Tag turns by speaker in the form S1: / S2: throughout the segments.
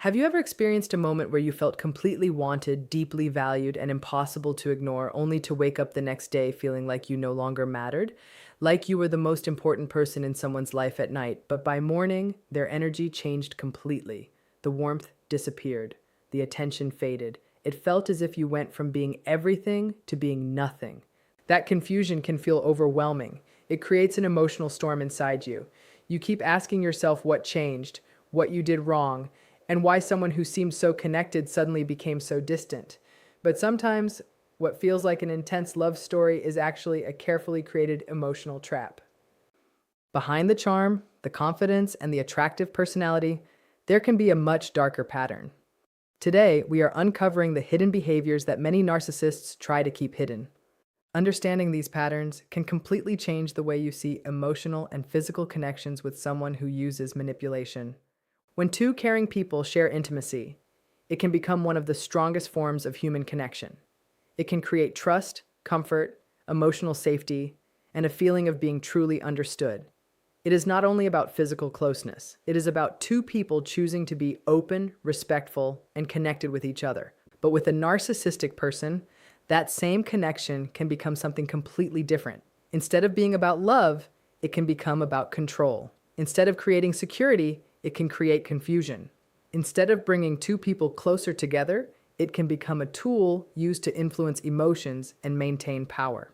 S1: Have you ever experienced a moment where you felt completely wanted, deeply valued, and impossible to ignore, only to wake up the next day feeling like you no longer mattered? Like you were the most important person in someone's life at night, but by morning, their energy changed completely. The warmth disappeared. The attention faded. It felt as if you went from being everything to being nothing. That confusion can feel overwhelming. It creates an emotional storm inside you. You keep asking yourself what changed, what you did wrong, and why someone who seemed so connected suddenly became so distant. But sometimes, what feels like an intense love story is actually a carefully created emotional trap. Behind the charm, the confidence, and the attractive personality, there can be a much darker pattern. Today, we are uncovering the hidden behaviors that many narcissists try to keep hidden. Understanding these patterns can completely change the way you see emotional and physical connections with someone who uses manipulation. When two caring people share intimacy, it can become one of the strongest forms of human connection. It can create trust, comfort, emotional safety, and a feeling of being truly understood. It is not only about physical closeness, it is about two people choosing to be open, respectful, and connected with each other. But with a narcissistic person, that same connection can become something completely different. Instead of being about love, it can become about control. Instead of creating security, it can create confusion. Instead of bringing two people closer together, it can become a tool used to influence emotions and maintain power.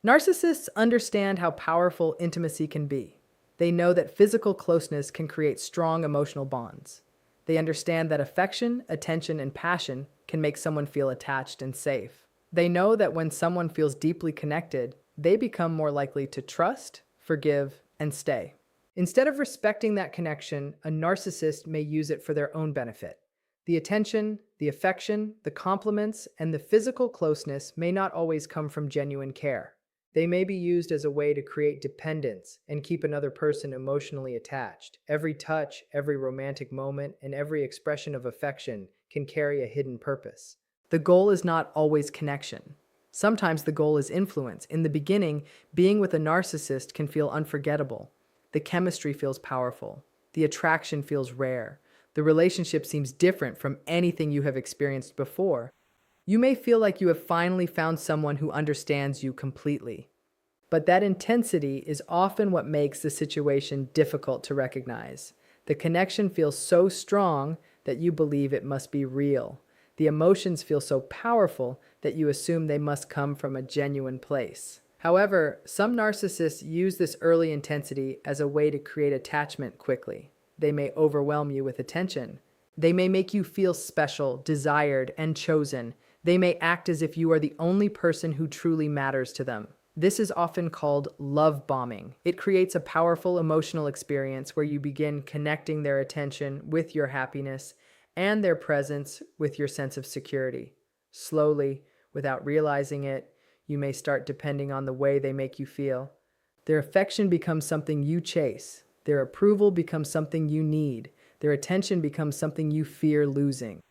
S1: Narcissists understand how powerful intimacy can be. They know that physical closeness can create strong emotional bonds. They understand that affection, attention, and passion can make someone feel attached and safe. They know that when someone feels deeply connected, they become more likely to trust, forgive, and stay. Instead of respecting that connection, a narcissist may use it for their own benefit. The attention, the affection, the compliments, and the physical closeness may not always come from genuine care. They may be used as a way to create dependence and keep another person emotionally attached. Every touch, every romantic moment, and every expression of affection can carry a hidden purpose. The goal is not always connection. Sometimes the goal is influence. In the beginning, being with a narcissist can feel unforgettable. The chemistry feels powerful. The attraction feels rare. The relationship seems different from anything you have experienced before. You may feel like you have finally found someone who understands you completely. But that intensity is often what makes the situation difficult to recognize. The connection feels so strong that you believe it must be real. The emotions feel so powerful that you assume they must come from a genuine place. However, some narcissists use this early intensity as a way to create attachment quickly. They may overwhelm you with attention. They may make you feel special, desired, and chosen. They may act as if you are the only person who truly matters to them. This is often called love bombing. It creates a powerful emotional experience where you begin connecting their attention with your happiness and their presence with your sense of security. Slowly, without realizing it, you may start depending on the way they make you feel. Their affection becomes something you chase. Their approval becomes something you need. Their attention becomes something you fear losing.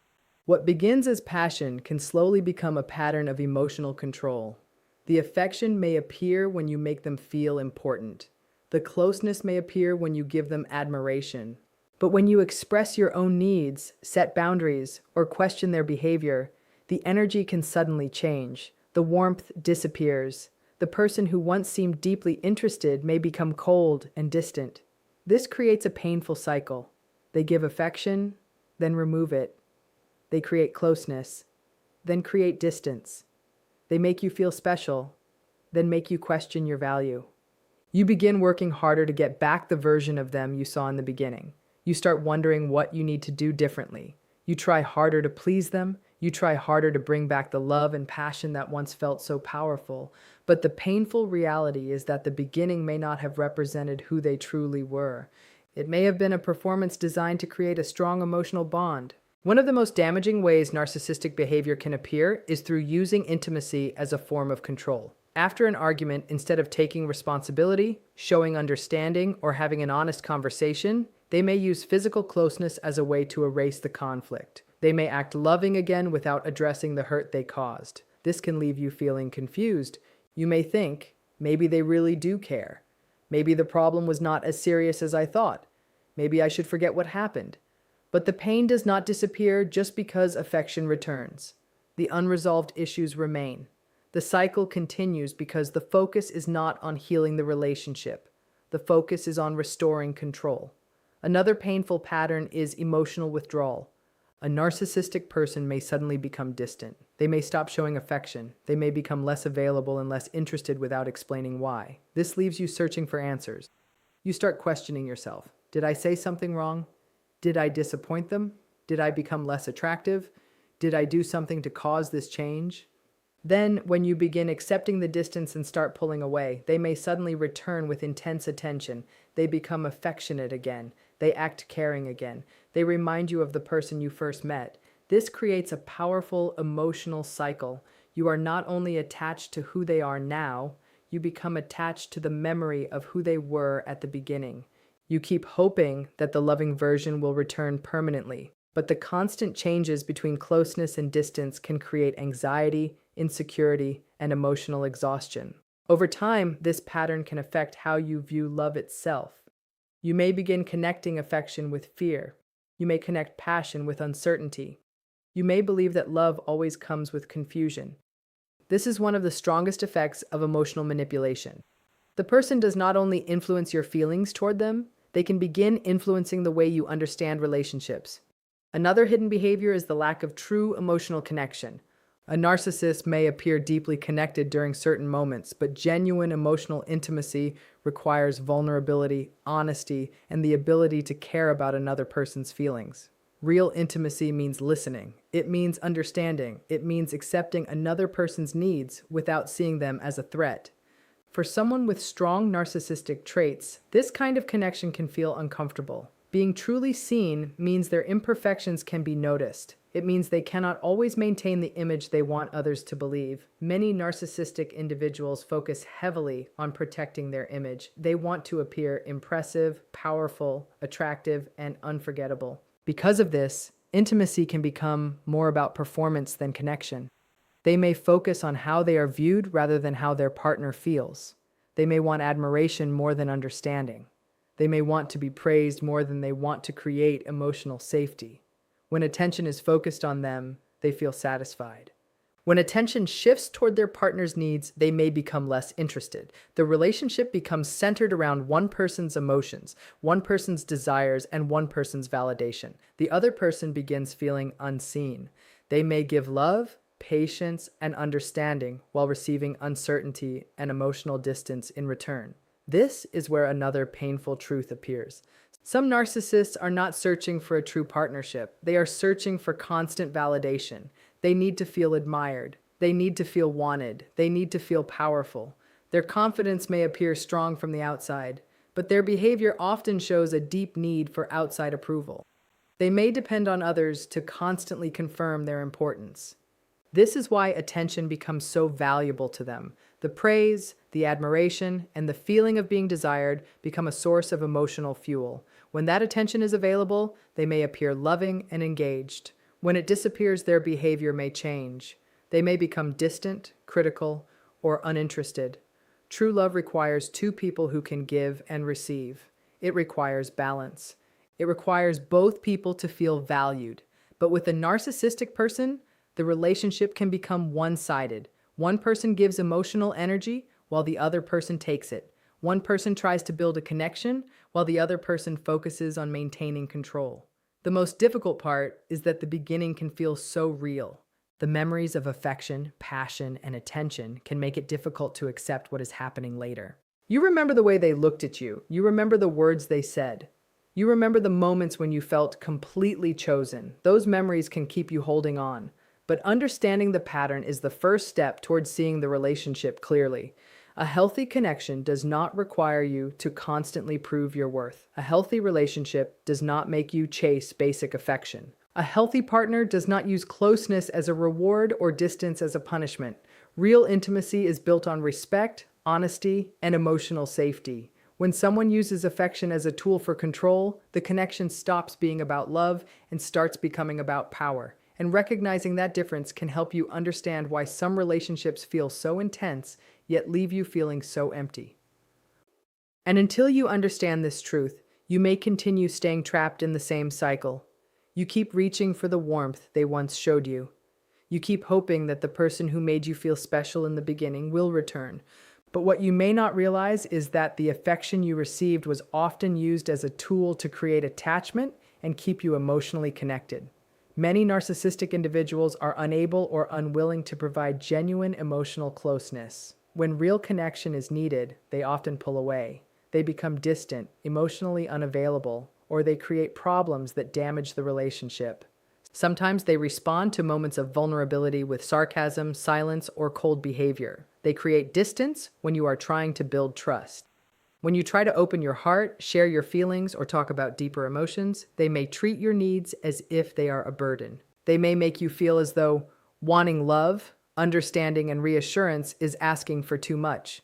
S1: What begins as passion can slowly become a pattern of emotional control. The affection may appear when you make them feel important. The closeness may appear when you give them admiration. But when you express your own needs, set boundaries, or question their behavior, the energy can suddenly change. The warmth disappears. The person who once seemed deeply interested may become cold and distant. This creates a painful cycle. They give affection, then remove it. They create closeness, then create distance. They make you feel special, then make you question your value. You begin working harder to get back the version of them you saw in the beginning. You start wondering what you need to do differently. You try harder to please them. You try harder to bring back the love and passion that once felt so powerful. But the painful reality is that the beginning may not have represented who they truly were. It may have been a performance designed to create a strong emotional bond. One of the most damaging ways narcissistic behavior can appear is through using intimacy as a form of control. After an argument, instead of taking responsibility, showing understanding, or having an honest conversation, they may use physical closeness as a way to erase the conflict. They may act loving again without addressing the hurt they caused. This can leave you feeling confused. You may think, maybe they really do care. Maybe the problem was not as serious as I thought. Maybe I should forget what happened. But the pain does not disappear just because affection returns. The unresolved issues remain. The cycle continues because the focus is not on healing the relationship. The focus is on restoring control. Another painful pattern is emotional withdrawal. A narcissistic person may suddenly become distant. They may stop showing affection. They may become less available and less interested without explaining why. This leaves you searching for answers. You start questioning yourself. Did I say something wrong? Did I disappoint them? Did I become less attractive? Did I do something to cause this change? Then, when you begin accepting the distance and start pulling away, they may suddenly return with intense attention. They become affectionate again. They act caring again. They remind you of the person you first met. This creates a powerful emotional cycle. You are not only attached to who they are now, you become attached to the memory of who they were at the beginning. You keep hoping that the loving version will return permanently, but the constant changes between closeness and distance can create anxiety, insecurity, and emotional exhaustion. Over time, this pattern can affect how you view love itself. You may begin connecting affection with fear. You may connect passion with uncertainty. You may believe that love always comes with confusion. This is one of the strongest effects of emotional manipulation. The person does not only influence your feelings toward them, they can begin influencing the way you understand relationships. Another hidden behavior is the lack of true emotional connection. A narcissist may appear deeply connected during certain moments, but genuine emotional intimacy requires vulnerability, honesty, and the ability to care about another person's feelings. Real intimacy means listening. It means understanding. It means accepting another person's needs without seeing them as a threat. For someone with strong narcissistic traits, this kind of connection can feel uncomfortable. Being truly seen means their imperfections can be noticed. It means they cannot always maintain the image they want others to believe. Many narcissistic individuals focus heavily on protecting their image. They want to appear impressive, powerful, attractive, and unforgettable. Because of this, intimacy can become more about performance than connection. They may focus on how they are viewed rather than how their partner feels. They may want admiration more than understanding. They may want to be praised more than they want to create emotional safety. When attention is focused on them, they feel satisfied. When attention shifts toward their partner's needs, they may become less interested. The relationship becomes centered around one person's emotions, one person's desires, and one person's validation. The other person begins feeling unseen. They may give love, patience, and understanding while receiving uncertainty and emotional distance in return. This is where another painful truth appears. Some narcissists are not searching for a true partnership. They are searching for constant validation. They need to feel admired. They need to feel wanted. They need to feel powerful. Their confidence may appear strong from the outside, but their behavior often shows a deep need for outside approval. They may depend on others to constantly confirm their importance. This is why attention becomes so valuable to them. The praise, the admiration, and the feeling of being desired become a source of emotional fuel. When that attention is available, they may appear loving and engaged. When it disappears, their behavior may change. They may become distant, critical, or uninterested. True love requires two people who can give and receive. It requires balance. It requires both people to feel valued. But with a narcissistic person, the relationship can become one-sided. One person gives emotional energy while the other person takes it. One person tries to build a connection while the other person focuses on maintaining control. The most difficult part is that the beginning can feel so real. The memories of affection, passion, and attention can make it difficult to accept what is happening later. You remember the way they looked at you. You remember the words they said. You remember the moments when you felt completely chosen. Those memories can keep you holding on. But understanding the pattern is the first step towards seeing the relationship clearly. A healthy connection does not require you to constantly prove your worth. A healthy relationship does not make you chase basic affection. A healthy partner does not use closeness as a reward or distance as a punishment. Real intimacy is built on respect, honesty, and emotional safety. When someone uses affection as a tool for control, the connection stops being about love and starts becoming about power. And recognizing that difference can help you understand why some relationships feel so intense, yet leave you feeling so empty. And until you understand this truth, you may continue staying trapped in the same cycle. You keep reaching for the warmth they once showed you. You keep hoping that the person who made you feel special in the beginning will return. But what you may not realize is that the affection you received was often used as a tool to create attachment and keep you emotionally connected. Many narcissistic individuals are unable or unwilling to provide genuine emotional closeness. When real connection is needed, they often pull away. They become distant, emotionally unavailable, or they create problems that damage the relationship. Sometimes they respond to moments of vulnerability with sarcasm, silence, or cold behavior. They create distance when you are trying to build trust. When you try to open your heart, share your feelings, or talk about deeper emotions, they may treat your needs as if they are a burden. They may make you feel as though wanting love, understanding, and reassurance is asking for too much.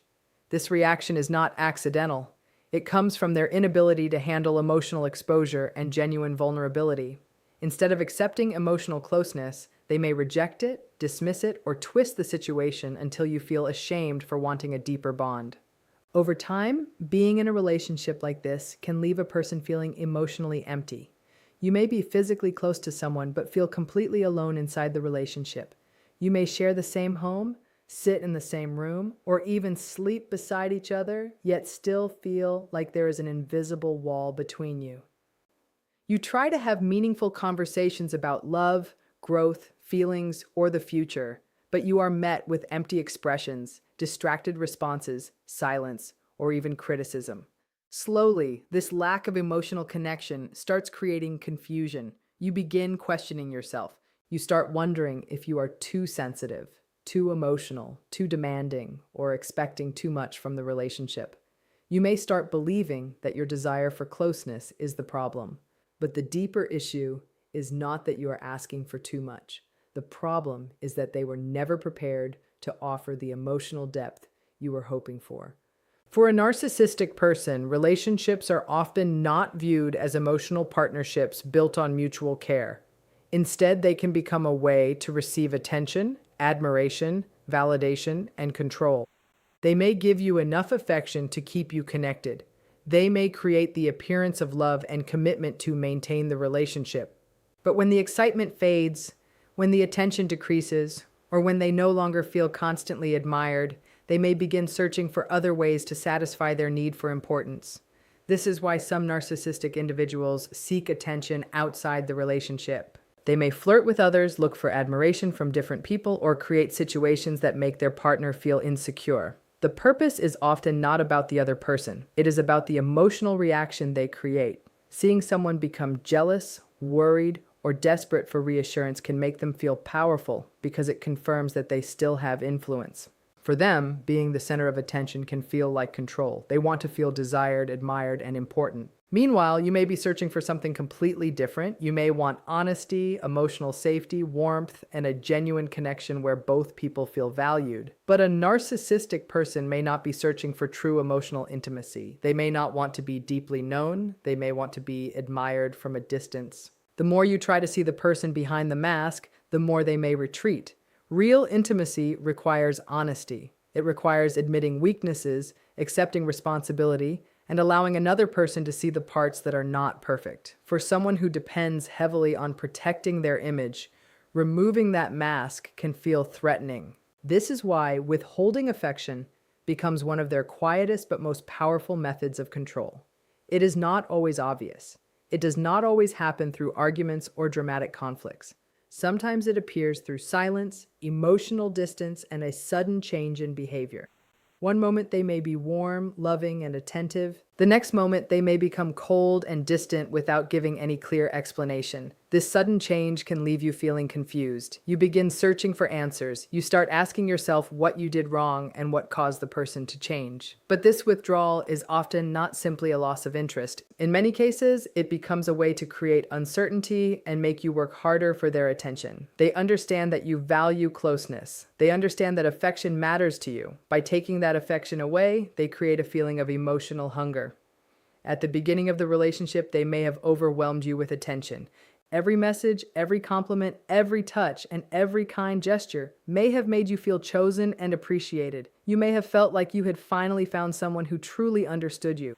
S1: This reaction is not accidental. It comes from their inability to handle emotional exposure and genuine vulnerability. Instead of accepting emotional closeness, they may reject it, dismiss it, or twist the situation until you feel ashamed for wanting a deeper bond. Over time, being in a relationship like this can leave a person feeling emotionally empty. You may be physically close to someone but feel completely alone inside the relationship. You may share the same home, sit in the same room, or even sleep beside each other, yet still feel like there is an invisible wall between you. You try to have meaningful conversations about love, growth, feelings, or the future, but you are met with empty expressions, distracted responses, silence, or even criticism. Slowly, this lack of emotional connection starts creating confusion. You begin questioning yourself. You start wondering if you are too sensitive, too emotional, too demanding, or expecting too much from the relationship. You may start believing that your desire for closeness is the problem, but the deeper issue is not that you are asking for too much. The problem is that they were never prepared to offer the emotional depth you were hoping for. For a narcissistic person, relationships are often not viewed as emotional partnerships built on mutual care. Instead, they can become a way to receive attention, admiration, validation, and control. They may give you enough affection to keep you connected. They may create the appearance of love and commitment to maintain the relationship. But when the excitement fades, when the attention decreases, or when they no longer feel constantly admired, they may begin searching for other ways to satisfy their need for importance. This is why some narcissistic individuals seek attention outside the relationship. They may flirt with others, look for admiration from different people, or create situations that make their partner feel insecure. The purpose is often not about the other person. It is about the emotional reaction they create. Seeing someone become jealous, worried, or desperate for reassurance can make them feel powerful because it confirms that they still have influence. For them, being the center of attention can feel like control. They want to feel desired, admired, and important. Meanwhile, you may be searching for something completely different. You may want honesty, emotional safety, warmth, and a genuine connection where both people feel valued. But a narcissistic person may not be searching for true emotional intimacy. They may not want to be deeply known. They may want to be admired from a distance. The more you try to see the person behind the mask, the more they may retreat. Real intimacy requires honesty. It requires admitting weaknesses, accepting responsibility, and allowing another person to see the parts that are not perfect. For someone who depends heavily on protecting their image, removing that mask can feel threatening. This is why withholding affection becomes one of their quietest but most powerful methods of control. It is not always obvious. It does not always happen through arguments or dramatic conflicts. Sometimes it appears through silence, emotional distance, and a sudden change in behavior. One moment they may be warm, loving, and attentive. The next moment they may become cold and distant without giving any clear explanation. This sudden change can leave you feeling confused. You begin searching for answers. You start asking yourself what you did wrong and what caused the person to change. But this withdrawal is often not simply a loss of interest. In many cases, it becomes a way to create uncertainty and make you work harder for their attention. They understand that you value closeness. They understand that affection matters to you. By taking that affection away, they create a feeling of emotional hunger. At the beginning of the relationship, they may have overwhelmed you with attention. Every message, every compliment, every touch, and every kind gesture may have made you feel chosen and appreciated. You may have felt like you had finally found someone who truly understood you.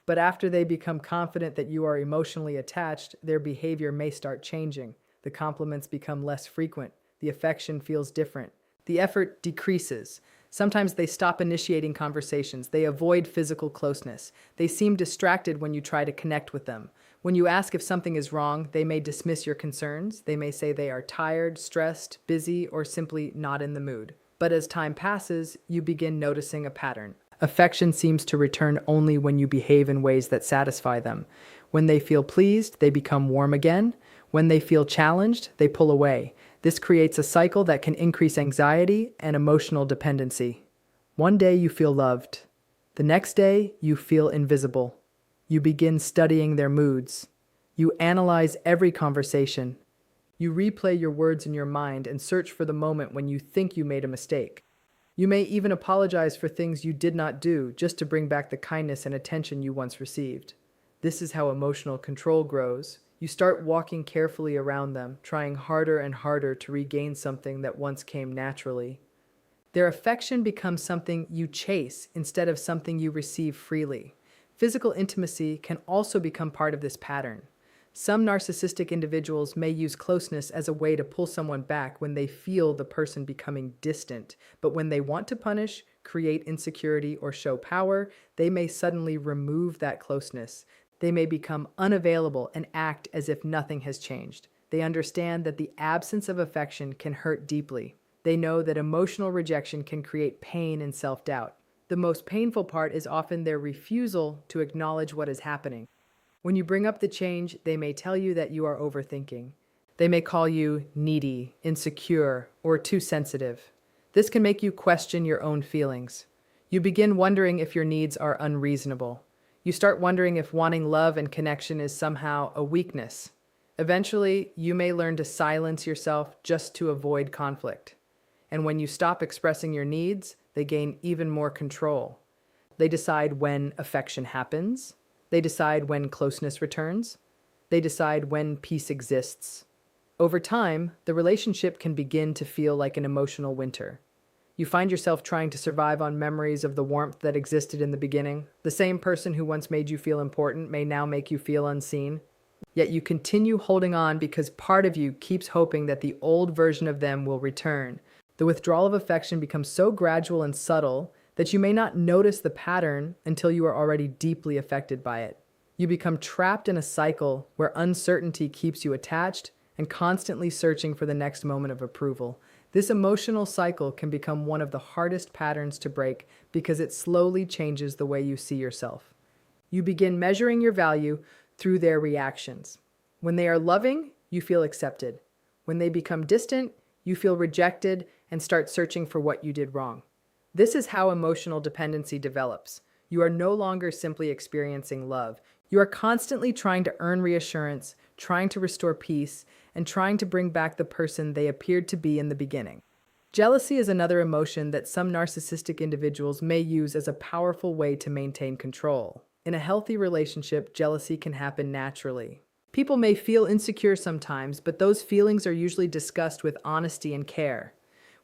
S1: But after they become confident that you are emotionally attached, their behavior may start changing. The compliments become less frequent. The affection feels different. The effort decreases. Sometimes they stop initiating conversations. They avoid physical closeness. They seem distracted when you try to connect with them. When you ask if something is wrong, they may dismiss your concerns. They may say they are tired, stressed, busy, or simply not in the mood. But as time passes, you begin noticing a pattern. Affection seems to return only when you behave in ways that satisfy them. When they feel pleased, they become warm again. When they feel challenged, they pull away. This creates a cycle that can increase anxiety and emotional dependency. One day you feel loved. The next day you feel invisible. You begin studying their moods. You analyze every conversation. You replay your words in your mind and search for the moment when you think you made a mistake. You may even apologize for things you did not do just to bring back the kindness and attention you once received. This is how emotional control grows. You start walking carefully around them, trying harder and harder to regain something that once came naturally. Their affection becomes something you chase instead of something you receive freely. Physical intimacy can also become part of this pattern. Some narcissistic individuals may use closeness as a way to pull someone back when they feel the person becoming distant, but when they want to punish, create insecurity, or show power, they may suddenly remove that closeness. They may become unavailable and act as if nothing has changed. They understand that the absence of affection can hurt deeply. They know that emotional rejection can create pain and self-doubt. The most painful part is often their refusal to acknowledge what is happening. When you bring up the change, they may tell you that you are overthinking. They may call you needy, insecure, or too sensitive. This can make you question your own feelings. You begin wondering if your needs are unreasonable. You start wondering if wanting love and connection is somehow a weakness. Eventually, you may learn to silence yourself just to avoid conflict. And when you stop expressing your needs, they gain even more control. They decide when affection happens. They decide when closeness returns. They decide when peace exists. Over time, the relationship can begin to feel like an emotional winter. You find yourself trying to survive on memories of the warmth that existed in the beginning. The same person who once made you feel important may now make you feel unseen. Yet you continue holding on because part of you keeps hoping that the old version of them will return. The withdrawal of affection becomes so gradual and subtle that you may not notice the pattern until you are already deeply affected by it. You become trapped in a cycle where uncertainty keeps you attached and constantly searching for the next moment of approval. This emotional cycle can become one of the hardest patterns to break because it slowly changes the way you see yourself. You begin measuring your value through their reactions. When they are loving, you feel accepted. When they become distant, you feel rejected and start searching for what you did wrong. This is how emotional dependency develops. You are no longer simply experiencing love. You are constantly trying to earn reassurance, trying to restore peace, and trying to bring back the person they appeared to be in the beginning. Jealousy is another emotion that some narcissistic individuals may use as a powerful way to maintain control. In a healthy relationship, jealousy can happen naturally. People may feel insecure sometimes, but those feelings are usually discussed with honesty and care.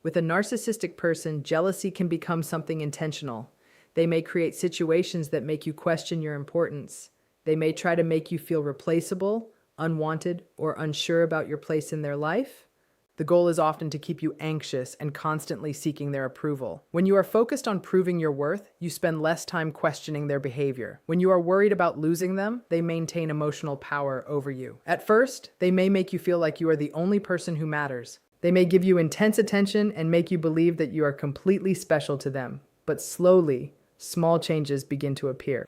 S1: With a narcissistic person, jealousy can become something intentional. They may create situations that make you question your importance. They may try to make you feel replaceable, unwanted, or unsure about your place in their life. The goal is often to keep you anxious and constantly seeking their approval. When you are focused on proving your worth, you spend less time questioning their behavior. When you are worried about losing them, they maintain emotional power over you. At first, they may make you feel like you are the only person who matters. They may give you intense attention and make you believe that you are completely special to them. But slowly, small changes begin to appear.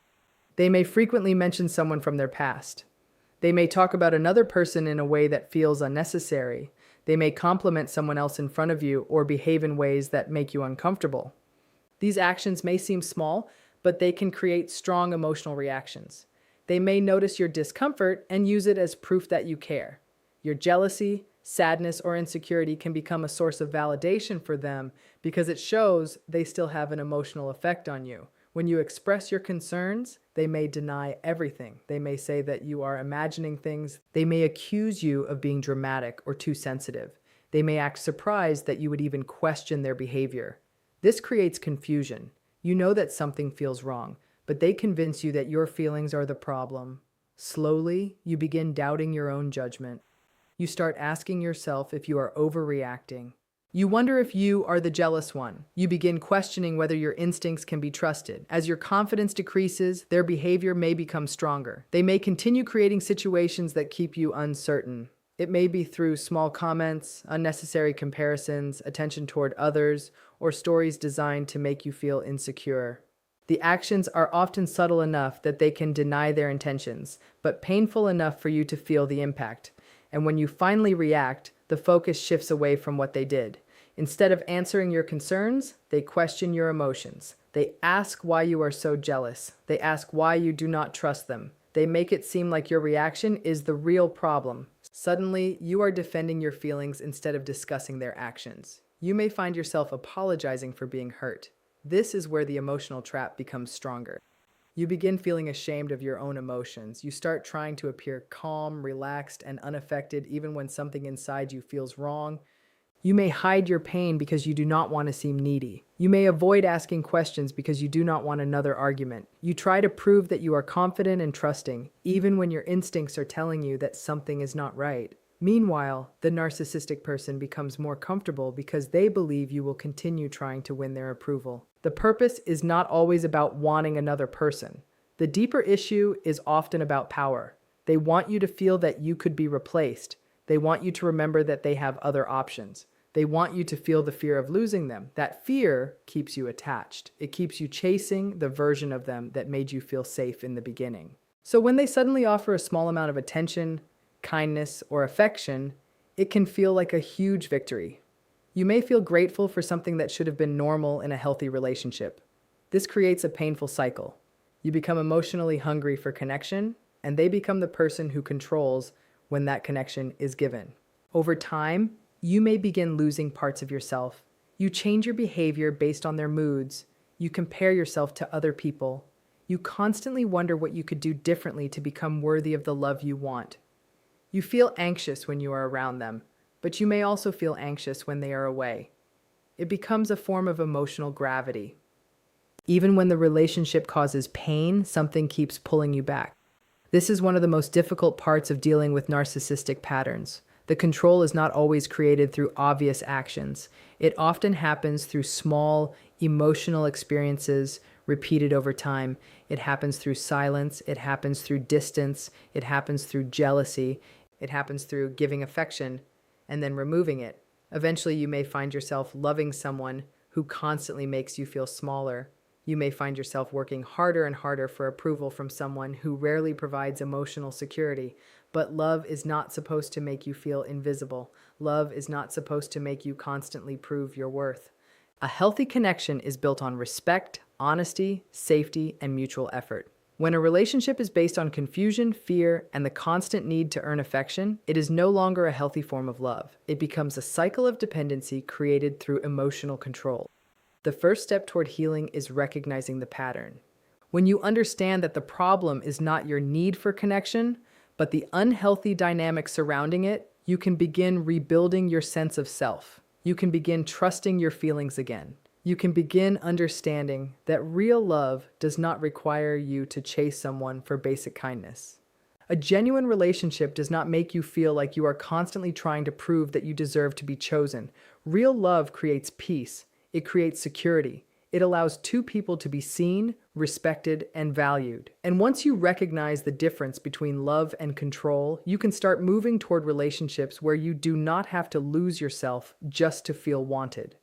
S1: They may frequently mention someone from their past. They may talk about another person in a way that feels unnecessary. They may compliment someone else in front of you or behave in ways that make you uncomfortable. These actions may seem small, but they can create strong emotional reactions. They may notice your discomfort and use it as proof that you care. Your jealousy, sadness, or insecurity can become a source of validation for them because it shows they still have an emotional effect on you. When you express your concerns, they may deny everything. They may say that you are imagining things. They may accuse you of being dramatic or too sensitive. They may act surprised that you would even question their behavior. This creates confusion. You know that something feels wrong, but they convince you that your feelings are the problem. Slowly, you begin doubting your own judgment. You start asking yourself if you are overreacting. You wonder if you are the jealous one. You begin questioning whether your instincts can be trusted. As your confidence decreases, their behavior may become stronger. They may continue creating situations that keep you uncertain. It may be through small comments, unnecessary comparisons, attention toward others, or stories designed to make you feel insecure. The actions are often subtle enough that they can deny their intentions, but painful enough for you to feel the impact. And when you finally react, the focus shifts away from what they did. Instead of answering your concerns, they question your emotions. They ask why you are so jealous. They ask why you do not trust them. They make it seem like your reaction is the real problem. Suddenly, you are defending your feelings instead of discussing their actions. You may find yourself apologizing for being hurt. This is where the emotional trap becomes stronger. You begin feeling ashamed of your own emotions. You start trying to appear calm, relaxed, and unaffected even when something inside you feels wrong. You may hide your pain because you do not want to seem needy. You may avoid asking questions because you do not want another argument. You try to prove that you are confident and trusting, even when your instincts are telling you that something is not right. Meanwhile, the narcissistic person becomes more comfortable because they believe you will continue trying to win their approval. The purpose is not always about wanting another person. The deeper issue is often about power. They want you to feel that you could be replaced. They want you to remember that they have other options. They want you to feel the fear of losing them. That fear keeps you attached. It keeps you chasing the version of them that made you feel safe in the beginning. So when they suddenly offer a small amount of attention, kindness, or affection, it can feel like a huge victory. You may feel grateful for something that should have been normal in a healthy relationship. This creates a painful cycle. You become emotionally hungry for connection, and they become the person who controls when that connection is given. Over time, you may begin losing parts of yourself. You change your behavior based on their moods. You compare yourself to other people. You constantly wonder what you could do differently to become worthy of the love you want. You feel anxious when you are around them, but you may also feel anxious when they are away. It becomes a form of emotional gravity. Even when the relationship causes pain, something keeps pulling you back. This is one of the most difficult parts of dealing with narcissistic patterns. The control is not always created through obvious actions. It often happens through small, emotional experiences repeated over time. It happens through silence. It happens through distance. It happens through jealousy. It happens through giving affection and then removing it. Eventually, you may find yourself loving someone who constantly makes you feel smaller. You may find yourself working harder and harder for approval from someone who rarely provides emotional security. But love is not supposed to make you feel invisible. Love is not supposed to make you constantly prove your worth. A healthy connection is built on respect, honesty, safety, and mutual effort. When a relationship is based on confusion, fear, and the constant need to earn affection, it is no longer a healthy form of love. It becomes a cycle of dependency created through emotional control. The first step toward healing is recognizing the pattern. When you understand that the problem is not your need for connection, but the unhealthy dynamic surrounding it, you can begin rebuilding your sense of self. You can begin trusting your feelings again. You can begin understanding that real love does not require you to chase someone for basic kindness. A genuine relationship does not make you feel like you are constantly trying to prove that you deserve to be chosen. Real love creates peace. It creates security. It allows two people to be seen, respected, and valued. And once you recognize the difference between love and control, you can start moving toward relationships where you do not have to lose yourself just to feel wanted.